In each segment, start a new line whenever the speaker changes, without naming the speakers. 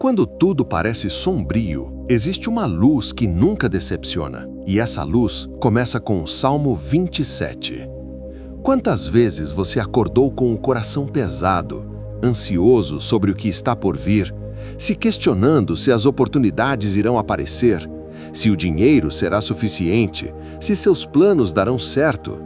Quando tudo parece sombrio, existe uma luz que nunca decepciona. E essa luz começa com o Salmo 27. Quantas vezes você acordou com o coração pesado, ansioso sobre o que está por vir, se questionando se as oportunidades irão aparecer, se o dinheiro será suficiente, se seus planos darão certo?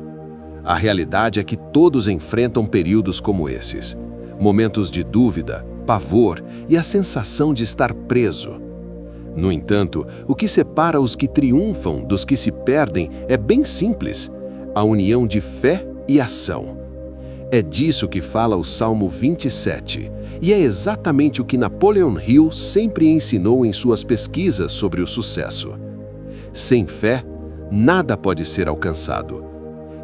A realidade é que todos enfrentam períodos como esses. Momentos de dúvida, pavor e a sensação de estar preso. No entanto, o que separa os que triunfam dos que se perdem é bem simples: a união de fé e ação. É disso que fala o Salmo 27, e é exatamente o que Napoleon Hill sempre ensinou em suas pesquisas sobre o sucesso. Sem fé, nada pode ser alcançado.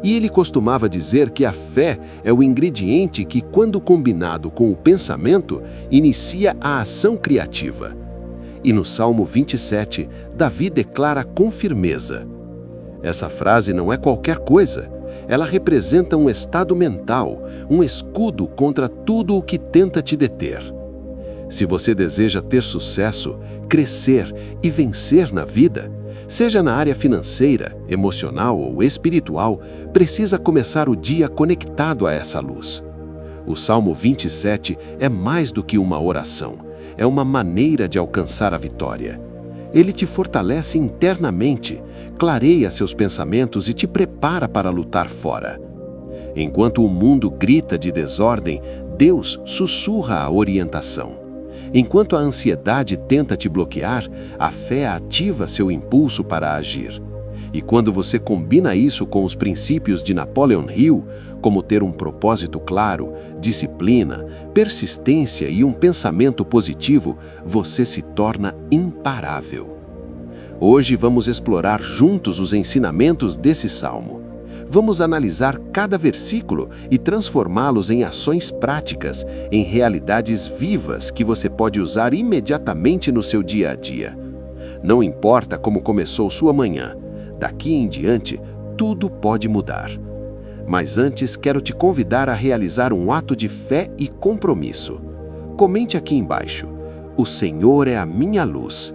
E ele costumava dizer que a fé é o ingrediente que, quando combinado com o pensamento, inicia a ação criativa. E no Salmo 27, Davi declara com firmeza. Essa frase não é qualquer coisa. Ela representa um estado mental, um escudo contra tudo o que tenta te deter. Se você deseja ter sucesso, crescer e vencer na vida, seja na área financeira, emocional ou espiritual, precisa começar o dia conectado a essa luz. O Salmo 27 é mais do que uma oração, é uma maneira de alcançar a vitória. Ele te fortalece internamente, clareia seus pensamentos e te prepara para lutar fora. Enquanto o mundo grita de desordem, Deus sussurra a orientação. Enquanto a ansiedade tenta te bloquear, a fé ativa seu impulso para agir. E quando você combina isso com os princípios de Napoleon Hill, como ter um propósito claro, disciplina, persistência e um pensamento positivo, você se torna imparável. Hoje vamos explorar juntos os ensinamentos desse salmo. Vamos analisar cada versículo e transformá-los em ações práticas, em realidades vivas que você pode usar imediatamente no seu dia a dia. Não importa como começou sua manhã, daqui em diante, tudo pode mudar. Mas antes, quero te convidar a realizar um ato de fé e compromisso. Comente aqui embaixo: o Senhor é a minha luz.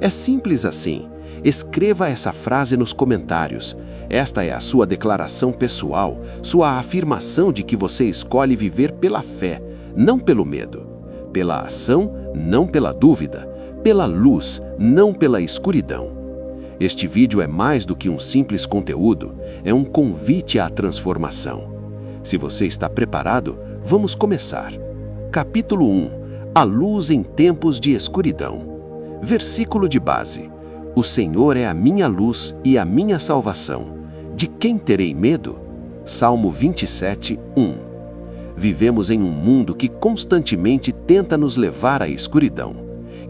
É simples assim. Escreva essa frase nos comentários. Esta é a sua declaração pessoal, sua afirmação de que você escolhe viver pela fé, não pelo medo. Pela ação, não pela dúvida. Pela luz, não pela escuridão. Este vídeo é mais do que um simples conteúdo, é um convite à transformação. Se você está preparado, vamos começar. Capítulo 1. A luz em tempos de escuridão. Versículo de base. O Senhor é a minha luz e a minha salvação. De quem terei medo? Salmo 27, 1. Vivemos em um mundo que constantemente tenta nos levar à escuridão.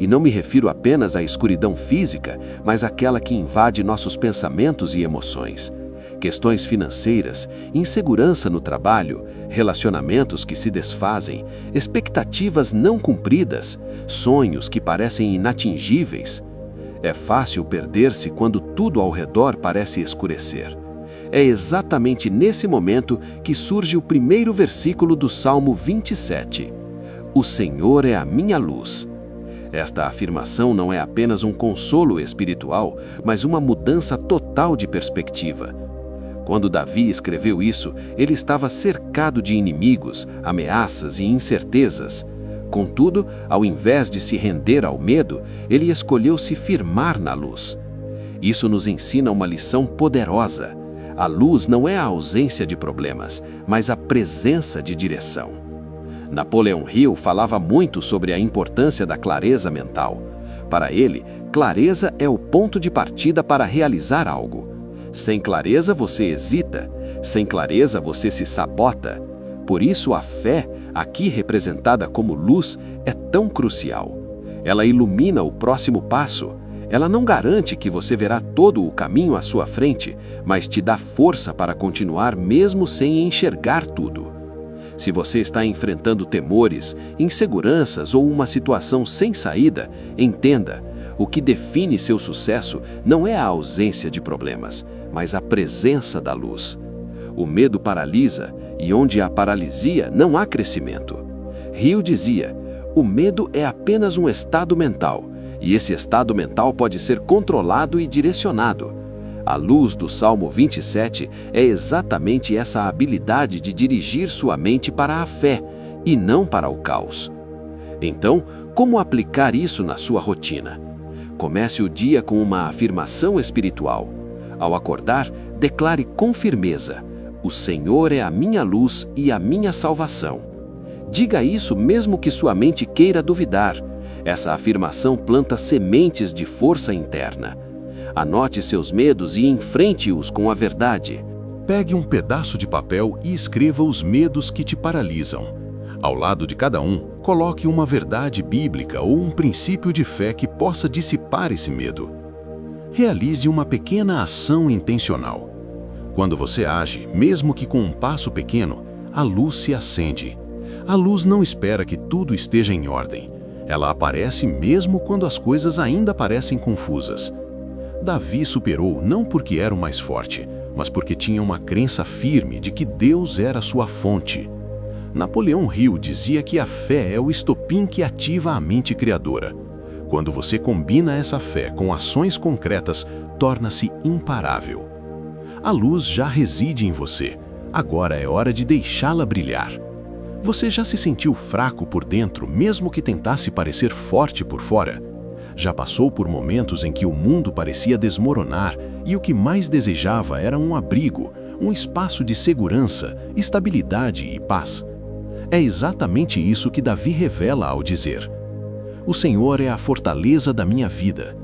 E não me refiro apenas à escuridão física, mas àquela que invade nossos pensamentos e emoções. Questões financeiras, insegurança no trabalho, relacionamentos que se desfazem, expectativas não cumpridas, sonhos que parecem inatingíveis. É fácil perder-se quando tudo ao redor parece escurecer. É exatamente nesse momento que surge o primeiro versículo do Salmo 27. O Senhor é a minha luz. Esta afirmação não é apenas um consolo espiritual, mas uma mudança total de perspectiva. Quando Davi escreveu isso, ele estava cercado de inimigos, ameaças e incertezas. Contudo, ao invés de se render ao medo, ele escolheu se firmar na luz. Isso nos ensina uma lição poderosa. A luz não é a ausência de problemas, mas a presença de direção. Napoleon Hill falava muito sobre a importância da clareza mental. Para ele, clareza é o ponto de partida para realizar algo. Sem clareza, você hesita. Sem clareza, você se sabota. Por isso, a fé, aqui representada como luz, é tão crucial. Ela ilumina o próximo passo. Ela não garante que você verá todo o caminho à sua frente, mas te dá força para continuar mesmo sem enxergar tudo. Se você está enfrentando temores, inseguranças ou uma situação sem saída, entenda, o que define seu sucesso não é a ausência de problemas, mas a presença da luz. O medo paralisa, e onde há paralisia não há crescimento. Hill dizia:
O medo é apenas um estado mental, e esse estado mental pode ser controlado e direcionado. A luz do Salmo 27 é exatamente essa habilidade de dirigir sua mente para a fé e não para o caos. Então, como aplicar isso na sua rotina? Comece o dia com uma afirmação espiritual. Ao acordar, declare com firmeza: "O Senhor é a minha luz e a minha salvação." Diga isso mesmo que sua mente queira duvidar. Essa afirmação planta sementes de força interna. Anote seus medos e enfrente-os com a verdade.
Pegue um pedaço de papel e escreva os medos que te paralisam. Ao lado de cada um, coloque uma verdade bíblica ou um princípio de fé que possa dissipar esse medo. Realize uma pequena ação intencional. Quando você age, mesmo que com um passo pequeno, a luz se acende. A luz não espera que tudo esteja em ordem. Ela aparece mesmo quando as coisas ainda parecem confusas. Davi superou não porque era o mais forte, mas porque tinha uma crença firme de que Deus era sua fonte. Napoleão Hill dizia que a fé é o estopim que ativa a mente criadora. Quando você combina essa fé com ações concretas, torna-se imparável. A luz já reside em você. Agora é hora de deixá-la brilhar. Você já se sentiu fraco por dentro, mesmo que tentasse parecer forte por fora? Já passou por momentos em que o mundo parecia desmoronar e o que mais desejava era um abrigo, um espaço de segurança, estabilidade e paz? É exatamente isso que Davi revela ao dizer: "O Senhor é a fortaleza da minha vida."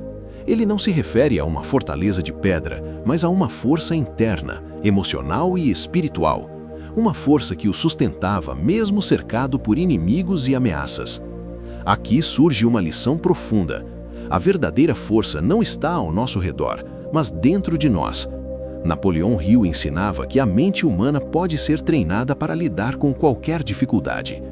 Ele não se refere a uma fortaleza de pedra, mas a uma força interna, emocional e espiritual. Uma força que o sustentava mesmo cercado por inimigos e ameaças. Aqui surge uma lição profunda. A verdadeira força não está ao nosso redor, mas dentro de nós. Napoleão Hill ensinava que a mente humana pode ser treinada para lidar com qualquer dificuldade.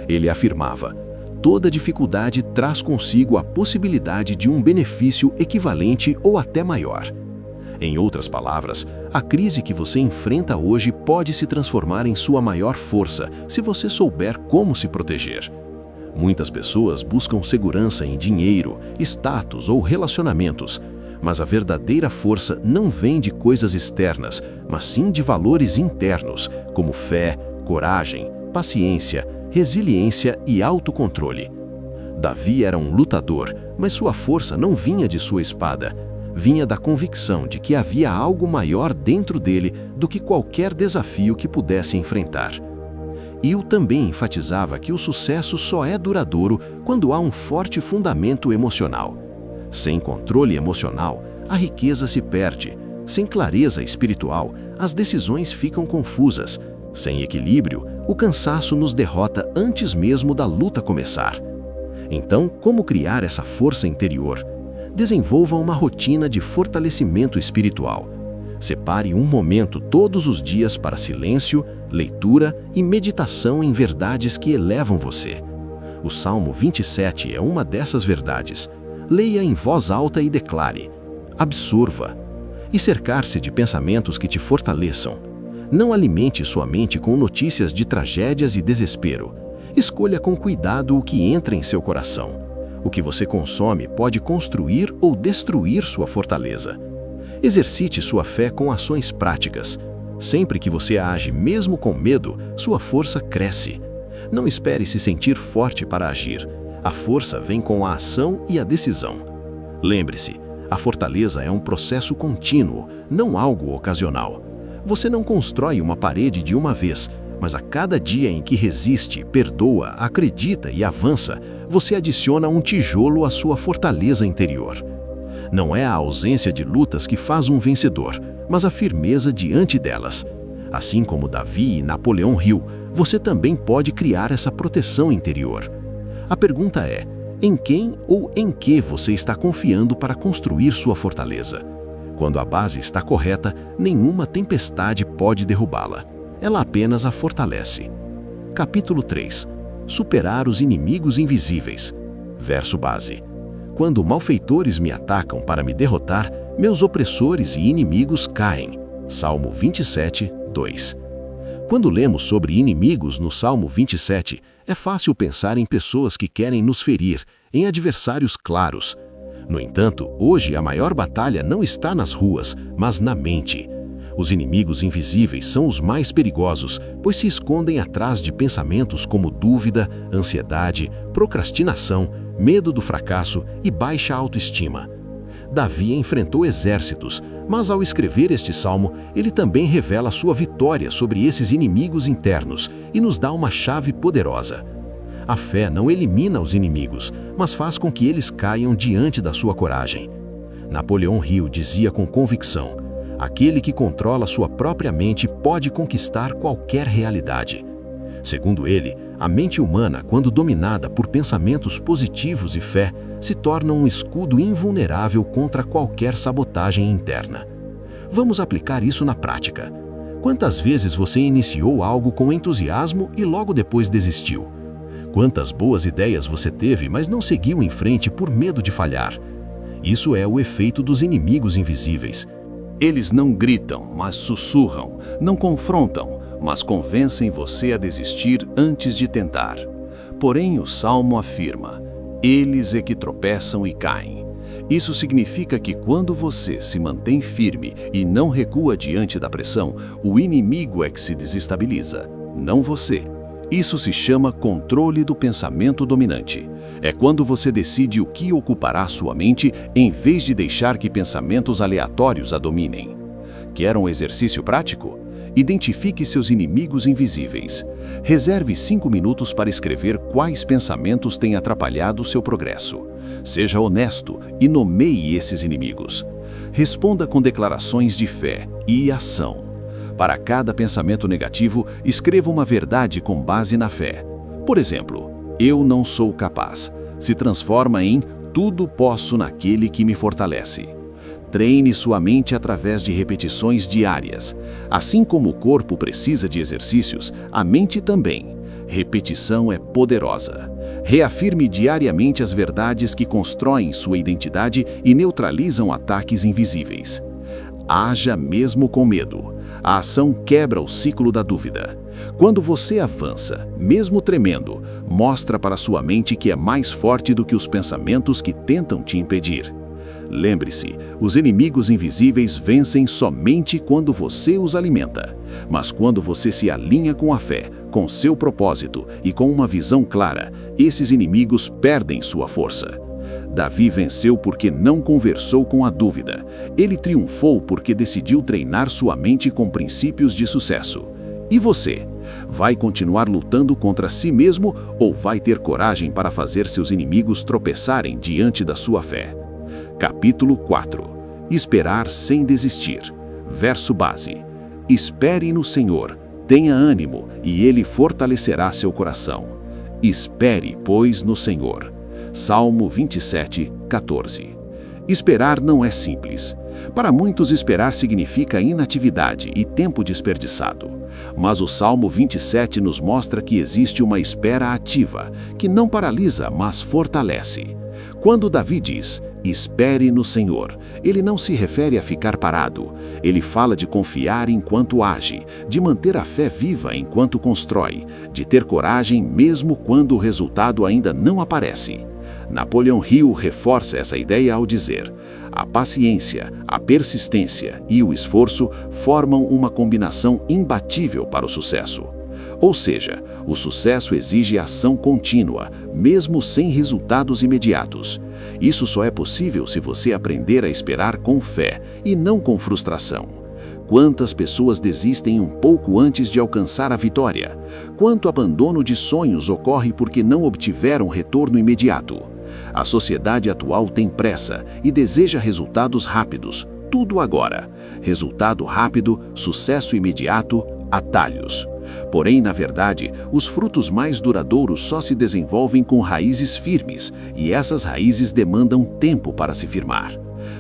Ele afirmava: "Toda dificuldade traz consigo a possibilidade de um benefício equivalente ou até maior." Em outras palavras, a crise que você enfrenta hoje pode se transformar em sua maior força se você souber como se proteger. Muitas pessoas buscam segurança em dinheiro, status ou relacionamentos, mas a verdadeira força não vem de coisas externas, mas sim de valores internos, como fé, coragem, paciência, resiliência e autocontrole. Davi era um lutador, mas sua força não vinha de sua espada. Vinha da convicção de que havia algo maior dentro dele do que qualquer desafio que pudesse enfrentar. Hill também enfatizava que o sucesso só é duradouro quando há um forte fundamento emocional. Sem controle emocional, a riqueza se perde. Sem clareza espiritual, as decisões ficam confusas. Sem equilíbrio, o cansaço nos derrota antes mesmo da luta começar. Então, como criar essa força interior? Desenvolva uma rotina de fortalecimento espiritual. Separe um momento todos os dias para silêncio, leitura e meditação em verdades que elevam você. O Salmo 27 é uma dessas verdades. Leia em voz alta e declare: absorva. E cercar-se de pensamentos que te fortaleçam. Não alimente sua mente com notícias de tragédias e desespero. Escolha com cuidado o que entra em seu coração. O que você consome pode construir ou destruir sua fortaleza. Exercite sua fé com ações práticas. Sempre que você age mesmo com medo, sua força cresce. Não espere se sentir forte para agir. A força vem com a ação e a decisão. Lembre-se, a fortaleza é um processo contínuo, não algo ocasional. Você não constrói uma parede de uma vez, mas a cada dia em que resiste, perdoa, acredita e avança, você adiciona um tijolo à sua fortaleza interior. Não é a ausência de lutas que faz um vencedor, mas a firmeza diante delas. Assim como Davi e Napoleão Hill, você também pode criar essa proteção interior. A pergunta é: em quem ou em que você está confiando para construir sua fortaleza? Quando a base está correta, nenhuma tempestade pode derrubá-la. Ela apenas a fortalece. Capítulo 3. Superar os inimigos invisíveis. Verso base. Quando malfeitores me atacam para me derrotar, meus opressores e inimigos caem. Salmo 27, 2.
Quando lemos sobre inimigos no Salmo 27, é fácil pensar em pessoas que querem nos ferir, em adversários claros. No entanto, hoje a maior batalha não está nas ruas, mas na mente. Os inimigos invisíveis são os mais perigosos, pois se escondem atrás de pensamentos como dúvida, ansiedade, procrastinação, medo do fracasso e baixa autoestima. Davi enfrentou exércitos, mas ao escrever este salmo, ele também revela sua vitória sobre esses inimigos internos e nos dá uma chave poderosa. A fé não elimina os inimigos, mas faz com que eles caiam diante da sua coragem. Napoleão Hill dizia com convicção: aquele que controla sua própria mente pode conquistar qualquer realidade. Segundo ele, a mente humana, quando dominada por pensamentos positivos e fé, se torna um escudo invulnerável contra qualquer sabotagem interna. Vamos aplicar isso na prática. Quantas vezes você iniciou algo com entusiasmo e logo depois desistiu? Quantas boas ideias você teve, mas não seguiu em frente por medo de falhar? Isso é o efeito dos inimigos invisíveis.
Eles não gritam, mas sussurram, não confrontam, mas convencem você a desistir antes de tentar. Porém, o Salmo afirma: eles é que tropeçam e caem. Isso significa que quando você se mantém firme e não recua diante da pressão, o inimigo é que se desestabiliza, não você. Isso se chama controle do pensamento dominante. É quando você decide o que ocupará sua mente em vez de deixar que pensamentos aleatórios a dominem. Quer um exercício prático? Identifique seus inimigos invisíveis. Reserve 5 minutos para escrever quais pensamentos têm atrapalhado seu progresso. Seja honesto e nomeie esses inimigos. Responda com declarações de fé e ação. Para cada pensamento negativo, escreva uma verdade com base na fé. Por exemplo, eu não sou capaz. Se transforma em tudo posso naquele que me fortalece. Treine sua mente através de repetições diárias. Assim como o corpo precisa de exercícios, a mente também. Repetição é poderosa. Reafirme diariamente as verdades que constroem sua identidade e neutralizam ataques invisíveis. Haja mesmo com medo. A ação quebra o ciclo da dúvida. Quando você avança, mesmo tremendo, mostra para sua mente que é mais forte do que os pensamentos que tentam te impedir. Lembre-se, os inimigos invisíveis vencem somente quando você os alimenta. Mas quando você se alinha com a fé, com seu propósito e com uma visão clara, esses inimigos perdem sua força. Davi venceu porque não conversou com a dúvida. Ele triunfou porque decidiu treinar sua mente com princípios de sucesso. E você? Vai continuar lutando contra si mesmo ou vai ter coragem para fazer seus inimigos tropeçarem diante da sua fé? Capítulo 4. Esperar sem desistir. Verso base. Espere no Senhor, tenha ânimo, e Ele fortalecerá seu coração. Espere, pois, no Senhor. Salmo 27, 14. Esperar não é simples. Para muitos, esperar significa inatividade e tempo desperdiçado. Mas o Salmo 27 nos mostra que existe uma espera ativa, que não paralisa, mas fortalece. Quando Davi diz, espere no Senhor, ele não se refere a ficar parado. Ele fala de confiar enquanto age, de manter a fé viva enquanto constrói, de ter coragem mesmo quando o resultado ainda não aparece. Napoleão Hill reforça essa ideia ao dizer: a paciência, a persistência e o esforço formam uma combinação imbatível para o sucesso. Ou seja, o sucesso exige ação contínua, mesmo sem resultados imediatos. Isso só é possível se você aprender a esperar com fé e não com frustração. Quantas pessoas desistem um pouco antes de alcançar a vitória? Quanto abandono de sonhos ocorre porque não obtiveram retorno imediato? A sociedade atual tem pressa e deseja resultados rápidos, tudo agora. Resultado rápido, sucesso imediato, atalhos. Porém, na verdade, os frutos mais duradouros só se desenvolvem com raízes firmes, e essas raízes demandam tempo para se firmar.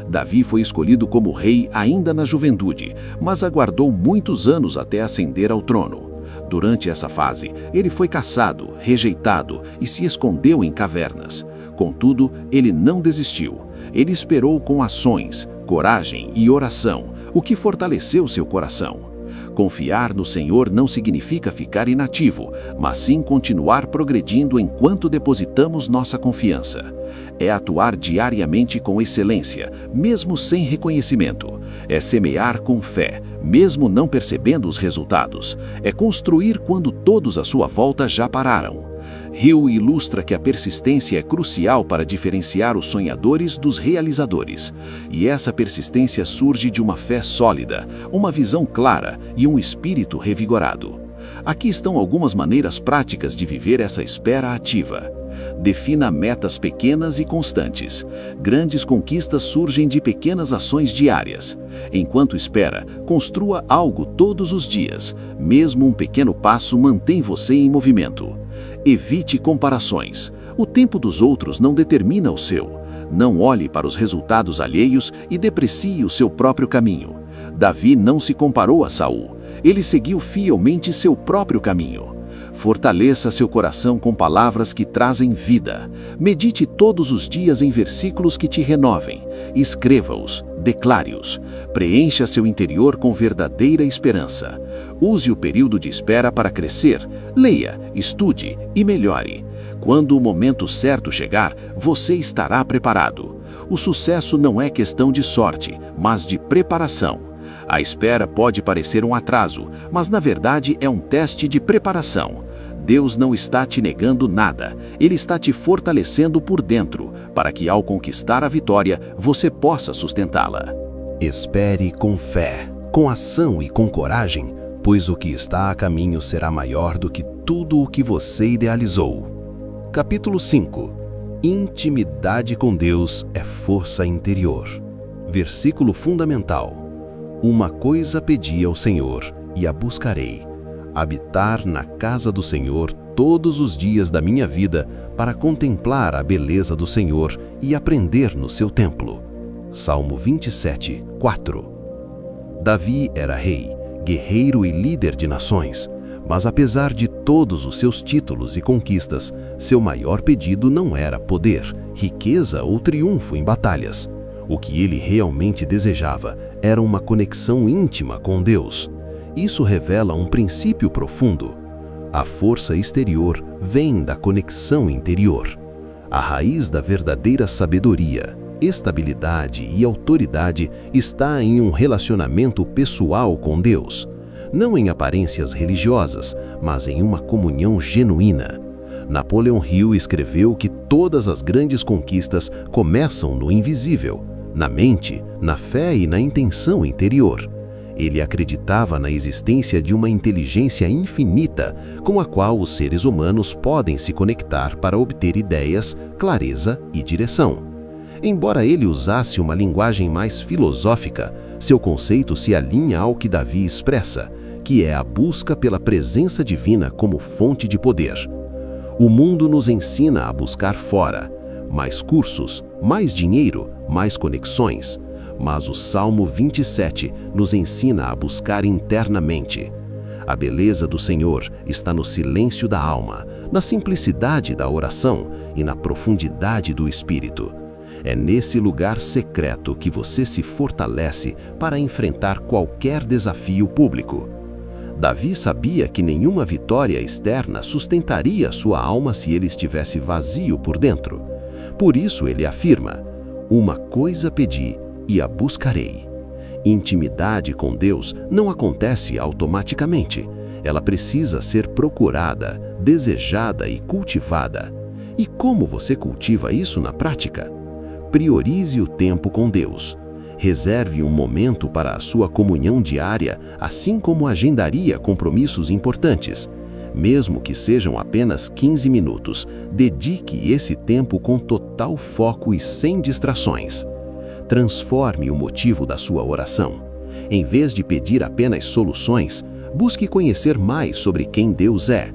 Davi foi escolhido como rei ainda na juventude, mas aguardou muitos anos até ascender ao trono. Durante essa fase, ele foi caçado, rejeitado e se escondeu em cavernas. Contudo, ele não desistiu. Ele esperou com ações, coragem e oração, o que fortaleceu seu coração.
Confiar no Senhor não significa ficar inativo, mas sim continuar progredindo enquanto depositamos nossa confiança. É atuar diariamente com excelência, mesmo sem reconhecimento. É semear com fé, mesmo não percebendo os resultados. É construir quando todos à sua volta já pararam. Hill ilustra que a persistência é crucial para diferenciar os sonhadores dos realizadores. E essa persistência surge de uma fé sólida, uma visão clara e um espírito revigorado. Aqui estão algumas maneiras práticas de viver essa espera ativa. Defina metas pequenas e constantes. Grandes conquistas surgem de pequenas ações diárias. Enquanto espera, construa algo todos os dias. Mesmo um pequeno passo mantém você em movimento. Evite comparações. O tempo dos outros não determina o seu. Não olhe para os resultados alheios e deprecie o seu próprio caminho. Davi não se comparou a Saul. Ele seguiu fielmente seu próprio caminho. Fortaleça seu coração com palavras que trazem vida. Medite todos os dias em versículos que te renovem. Escreva-os, declare-os. Preencha seu interior com verdadeira esperança. Use o período de espera para crescer. Leia, estude e melhore. Quando o momento certo chegar, você estará preparado. O sucesso não é questão de sorte, mas de preparação. A espera pode parecer um atraso, mas na verdade é um teste de preparação. Deus não está te negando nada, Ele está te fortalecendo por dentro, para que ao conquistar a vitória, você possa sustentá-la.
Espere com fé, com ação e com coragem, pois o que está a caminho será maior do que tudo o que você idealizou. Capítulo 5. Intimidade com Deus é força interior. Versículo fundamental. Uma coisa pedi ao Senhor, e a buscarei: habitar na casa do Senhor todos os dias da minha vida, para contemplar a beleza do Senhor e aprender no seu templo. Salmo 27, 4. Davi era rei, guerreiro e líder de nações, mas apesar de todos os seus títulos e conquistas, seu maior pedido não era poder, riqueza ou triunfo em batalhas. O que ele realmente desejava era uma conexão íntima com Deus. Isso revela um princípio profundo. A força exterior vem da conexão interior. A raiz da verdadeira sabedoria, estabilidade e autoridade está em um relacionamento pessoal com Deus. Não em aparências religiosas, mas em uma comunhão genuína. Napoleon Hill escreveu que todas as grandes conquistas começam no invisível, na mente, na fé e na intenção interior. Ele acreditava na existência de uma inteligência infinita com a qual os seres humanos podem se conectar para obter ideias, clareza e direção. Embora ele usasse uma linguagem mais filosófica, seu conceito se alinha ao que Davi expressa, que é a busca pela presença divina como fonte de poder. O mundo nos ensina a buscar fora, mais cursos, mais dinheiro, mais conexões. Mas o Salmo 27 nos ensina a buscar internamente. A beleza do Senhor está no silêncio da alma, na simplicidade da oração e na profundidade do espírito. É nesse lugar secreto que você se fortalece para enfrentar qualquer desafio público. Davi sabia que nenhuma vitória externa sustentaria sua alma se ele estivesse vazio por dentro. Por isso ele afirma: uma coisa pedi e a buscarei. Intimidade com Deus não acontece automaticamente. Ela precisa ser procurada, desejada e cultivada. E como você cultiva isso na prática? Priorize o tempo com Deus. Reserve um momento para a sua comunhão diária, assim como agendaria compromissos importantes. Mesmo que sejam apenas 15 minutos, dedique esse tempo com total foco e sem distrações. Transforme o motivo da sua oração. Em vez de pedir apenas soluções, busque conhecer mais sobre quem Deus é.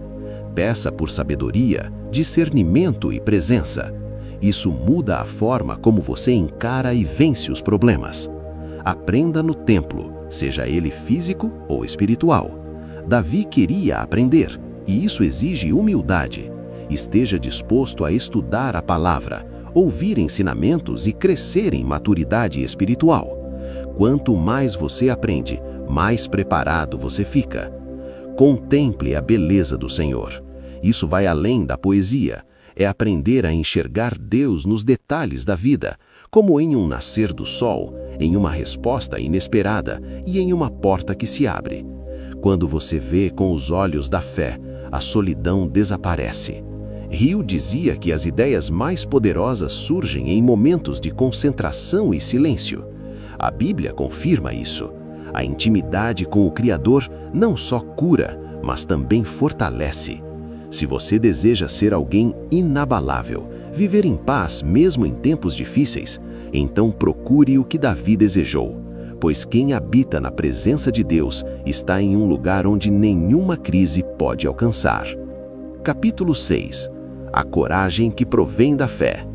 Peça por sabedoria, discernimento e presença. Isso muda a forma como você encara e vence os problemas. Aprenda no templo, seja ele físico ou espiritual. Davi queria aprender, e isso exige humildade. Esteja disposto a estudar a palavra, ouvir ensinamentos e crescer em maturidade espiritual. Quanto mais você aprende,
mais preparado você fica. Contemple a beleza do Senhor. Isso vai além da poesia. É aprender a enxergar Deus nos detalhes da vida, como em um nascer do sol, em uma resposta inesperada e em uma porta que se abre. Quando você vê com os olhos da fé, a solidão desaparece. Hill dizia que as ideias mais poderosas surgem em momentos de concentração e silêncio. A Bíblia confirma isso. A intimidade com o Criador não só cura, mas também fortalece. Se você deseja ser alguém inabalável, viver em paz mesmo em tempos difíceis, então procure o que Davi desejou, pois quem habita na presença de Deus está em um lugar onde nenhuma crise pode alcançar. Capítulo 6. A coragem que provém da fé.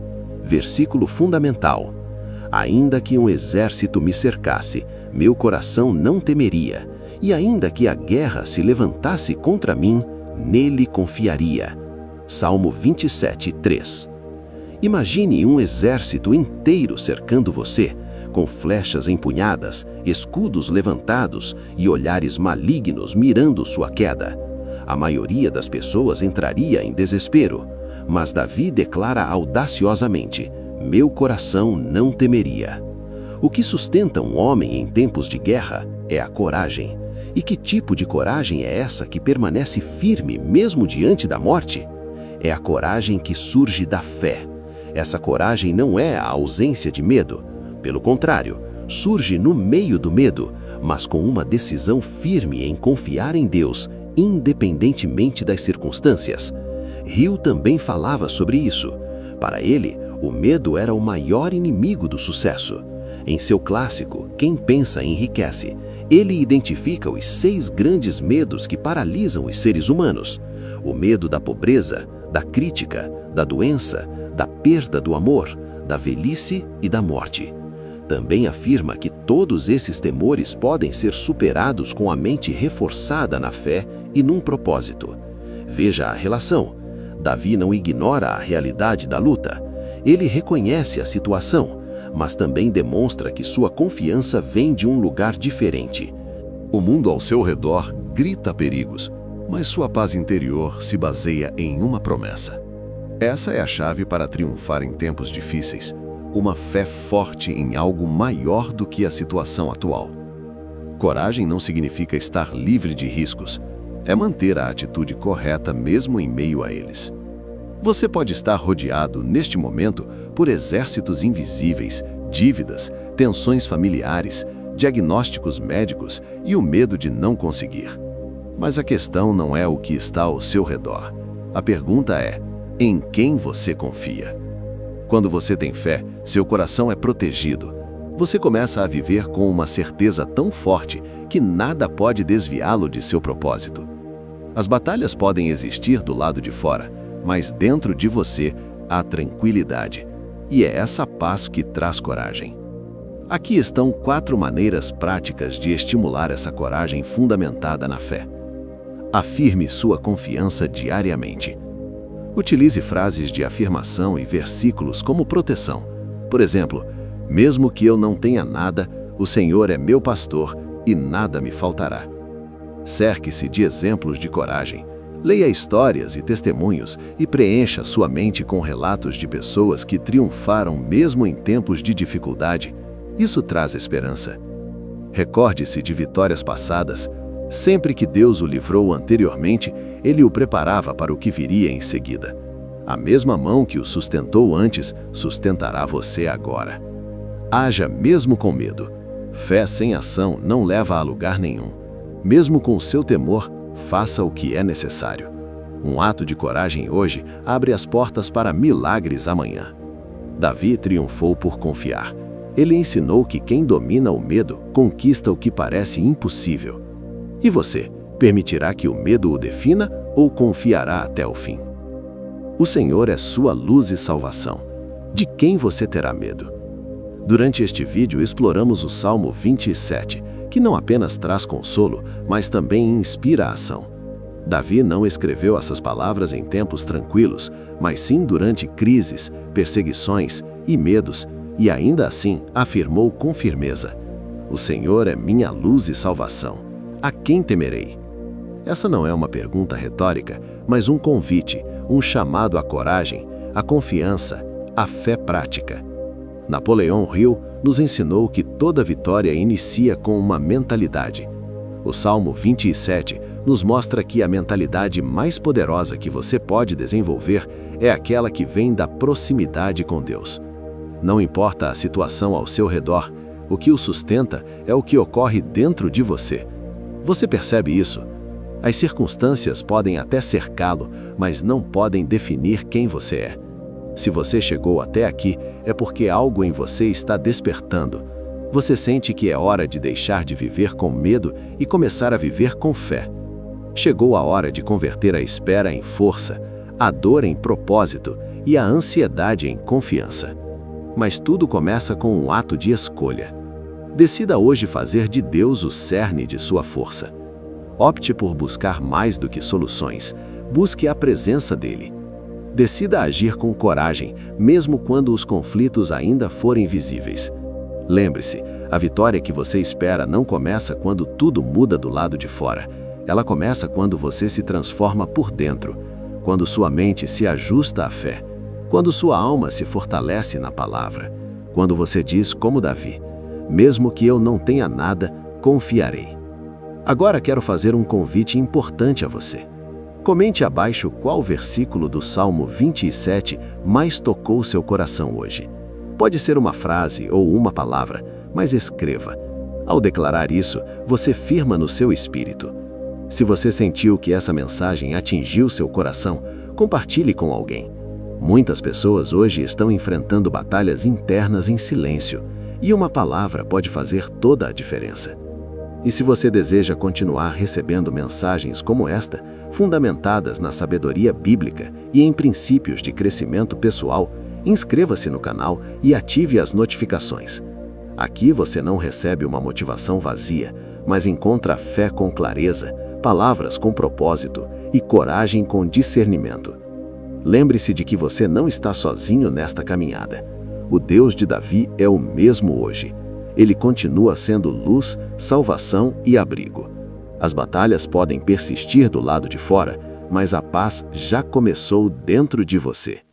Versículo fundamental. Ainda que um exército me cercasse, meu coração não temeria, e ainda que a guerra se levantasse contra mim, nele confiaria. Salmo 27, 3. Imagine um exército inteiro cercando você, com flechas empunhadas, escudos levantados e olhares malignos mirando sua queda. A maioria das pessoas entraria em desespero, mas Davi declara audaciosamente: meu coração não temeria. O que sustenta um homem em tempos de guerra é a coragem. E que tipo de coragem é essa que permanece firme mesmo diante da morte? É a coragem que surge da fé. Essa coragem não é a ausência de medo. Pelo contrário, surge no meio do medo, mas com uma decisão firme em confiar em Deus, independentemente das circunstâncias. Hill também falava sobre isso. Para ele, o medo era o maior inimigo do sucesso. Em seu clássico, Quem Pensa Enriquece, ele identifica os 6 grandes medos que paralisam os seres humanos: o medo da pobreza, da crítica, da doença, da perda do amor, da velhice e da morte. Também afirma que todos esses temores podem ser superados com a mente reforçada na fé e num propósito. Veja a relação. Davi não ignora a realidade da luta. Ele reconhece a situação, mas também demonstra que sua confiança vem de um lugar diferente.
O mundo ao seu redor grita perigos, mas sua paz interior se baseia em uma promessa. Essa é a chave para triunfar em tempos difíceis, uma fé forte em algo maior do que a situação atual. Coragem não significa estar livre de riscos, é manter a atitude correta mesmo em meio a eles. Você pode estar rodeado, neste momento, por exércitos invisíveis, dívidas, tensões familiares, diagnósticos médicos e o medo de não conseguir. Mas a questão não é o que está ao seu redor. A pergunta é: em quem você confia? Quando você tem fé, seu coração é protegido. Você começa a viver com uma certeza tão forte que nada pode desviá-lo de seu propósito. As batalhas podem existir do lado de fora, mas dentro de você há tranquilidade. E é essa paz que traz coragem. Aqui estão 4 maneiras práticas de estimular essa coragem fundamentada na fé. Afirme sua confiança diariamente. Utilize frases de afirmação e versículos como proteção. Por exemplo, mesmo que eu não tenha nada, o Senhor é meu pastor e nada me faltará. Cerque-se de exemplos de coragem. Leia histórias e testemunhos e preencha sua mente com relatos de pessoas que triunfaram mesmo em tempos de dificuldade. Isso traz esperança. Recorde-se de vitórias passadas. Sempre que Deus o livrou anteriormente, Ele o preparava para o que viria em seguida. A mesma mão que o sustentou antes, sustentará você agora. Haja mesmo com medo. Fé sem ação não leva a lugar nenhum. Mesmo com o seu temor, faça o que é necessário. Um ato de coragem hoje abre as portas para milagres amanhã. Davi triunfou por confiar. Ele ensinou que quem domina o medo conquista o que parece impossível. E você, permitirá que o medo o defina ou confiará até o fim? O Senhor é sua luz e salvação. De quem você terá medo? Durante este vídeo exploramos o Salmo 27, que não apenas traz consolo, mas também inspira a ação. Davi não escreveu essas palavras em tempos tranquilos, mas sim durante crises, perseguições e medos, e ainda assim afirmou com firmeza: O Senhor é minha luz e salvação. A quem temerei? Essa não é uma pergunta retórica, mas um convite, um chamado à coragem, à confiança, à fé prática. Napoleão Hill nos ensinou que toda vitória inicia com uma mentalidade. O Salmo 27 nos mostra que a mentalidade mais poderosa que você pode desenvolver é aquela que vem da proximidade com Deus. Não importa a situação ao seu redor, o que o sustenta é o que ocorre dentro de você. Você percebe isso? As circunstâncias podem até cercá-lo, mas não podem definir quem você é. Se você chegou até aqui, é porque algo em você está despertando. Você sente que é hora de deixar de viver com medo e começar a viver com fé. Chegou a hora de converter a espera em força, a dor em propósito e a ansiedade em confiança. Mas tudo começa com um ato de escolha. Decida hoje fazer de Deus o cerne de sua força. Opte por buscar mais do que soluções. Busque a presença dele. Decida agir com coragem, mesmo quando os conflitos ainda forem visíveis. Lembre-se, a vitória que você espera não começa quando tudo muda do lado de fora. Ela começa quando você se transforma por dentro, quando sua mente se ajusta à fé, quando sua alma se fortalece na palavra, quando você diz como Davi: mesmo que eu não tenha nada, confiarei. Agora quero fazer um convite importante a você. Comente abaixo qual versículo do Salmo 27 mais tocou seu coração hoje. Pode ser uma frase ou uma palavra, mas escreva. Ao declarar isso, você firma no seu espírito. Se você sentiu que essa mensagem atingiu seu coração, compartilhe com alguém. Muitas pessoas hoje estão enfrentando batalhas internas em silêncio, e uma palavra pode fazer toda a diferença. E se você deseja continuar recebendo mensagens como esta, fundamentadas na sabedoria bíblica e em princípios de crescimento pessoal, inscreva-se no canal e ative as notificações. Aqui você não recebe uma motivação vazia, mas encontra fé com clareza, palavras com propósito e coragem com discernimento. Lembre-se de que você não está sozinho nesta caminhada. O Deus de Davi é o mesmo hoje. Ele continua sendo luz, salvação e abrigo. As batalhas podem persistir do lado de fora, mas a paz já começou dentro de você.